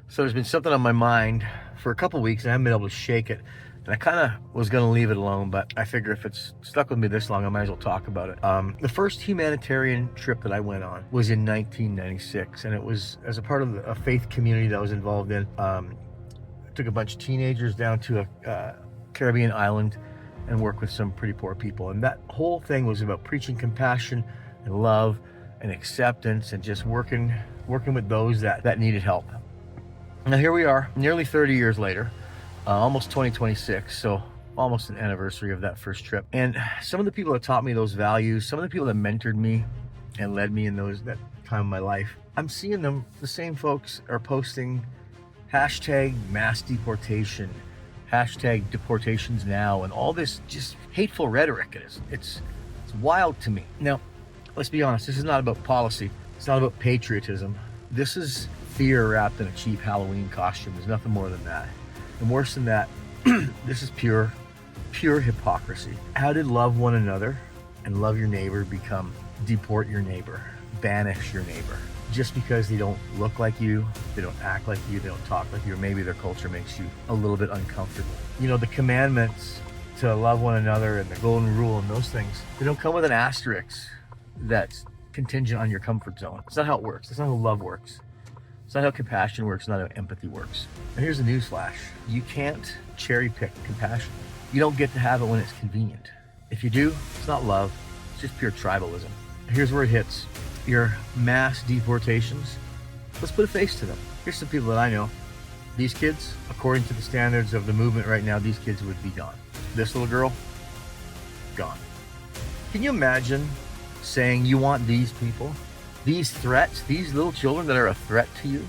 So there's been something on my mind for a couple weeks and I haven't been able to shake it. And I kind of was going to leave it alone, but I figure if it's stuck with me this long, I might as well talk about it. The first humanitarian trip that I went on was in 1996, and it was as a part of a faith community that I was involved in. I took a bunch of teenagers down to a Caribbean island and worked with some pretty poor people. And that whole thing was about preaching compassion and love and acceptance and just working with those that needed help. Now here we are, nearly 30 years later, almost 2026, so almost an anniversary of that first trip. And some of the people that taught me those values, some of the people that mentored me and led me in that time of my life, I'm seeing them, the same folks are posting hashtag mass deportation, hashtag deportations now, and all this just hateful rhetoric. It's wild to me. Now, let's be honest, this is not about policy. It's not about patriotism. This is fear wrapped in a cheap Halloween costume. There's nothing more than that. And worse than that, this is pure hypocrisy. How did love one another and love your neighbor become deport your neighbor, banish your neighbor? Just because they don't look like you, they don't act like you, they don't talk like you, or maybe their culture makes you a little bit uncomfortable. You know, the commandments to love one another and the golden rule and those things, they don't come with an asterisk that's contingent on your comfort zone. It's not how it works. That's not how love works. It's not how compassion works. It's not how empathy works. And here's the newsflash. You can't cherry pick compassion. You don't get to have it when it's convenient. If you do, it's not love. It's just pure tribalism. Here's where it hits. Your mass deportations, let's put a face to them. Here's some people that I know. These kids, according to the standards of the movement right now, these kids would be gone. This little girl, gone. Can you imagine saying you want these people, these threats, these little children that are a threat to you,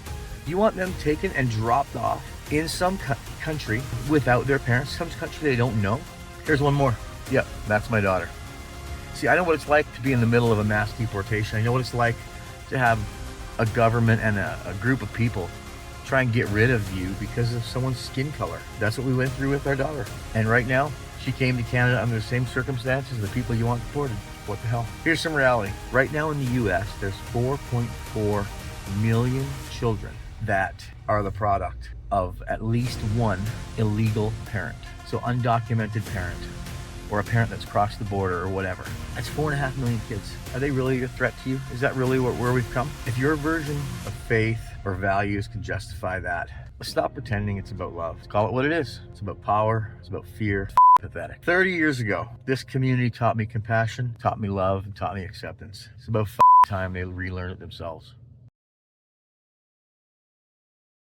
you want them taken and dropped off in some country without their parents, some country they don't know? Here's one more. Yep, that's my daughter. See, I know what it's like to be in the middle of a mass deportation. I know what it's like to have a government and a group of people try and get rid of you because of someone's skin color. That's what we went through with our daughter. And right now, she came to Canada under the same circumstances as the people you want deported. What the hell? Here's some reality. Right now in the US, there's 4.4 million children that are the product of at least one illegal parent. So undocumented parent, or a parent that's crossed the border or whatever. That's 4.5 million kids. Are they really a threat to you? Is that really where we've come? If your version of faith or values can justify that, let's stop pretending it's about love. Let's call it what it is. It's about power. It's about fear. It's pathetic. 30 years ago, this community taught me compassion, taught me love, and taught me acceptance. It's about time they relearn it themselves.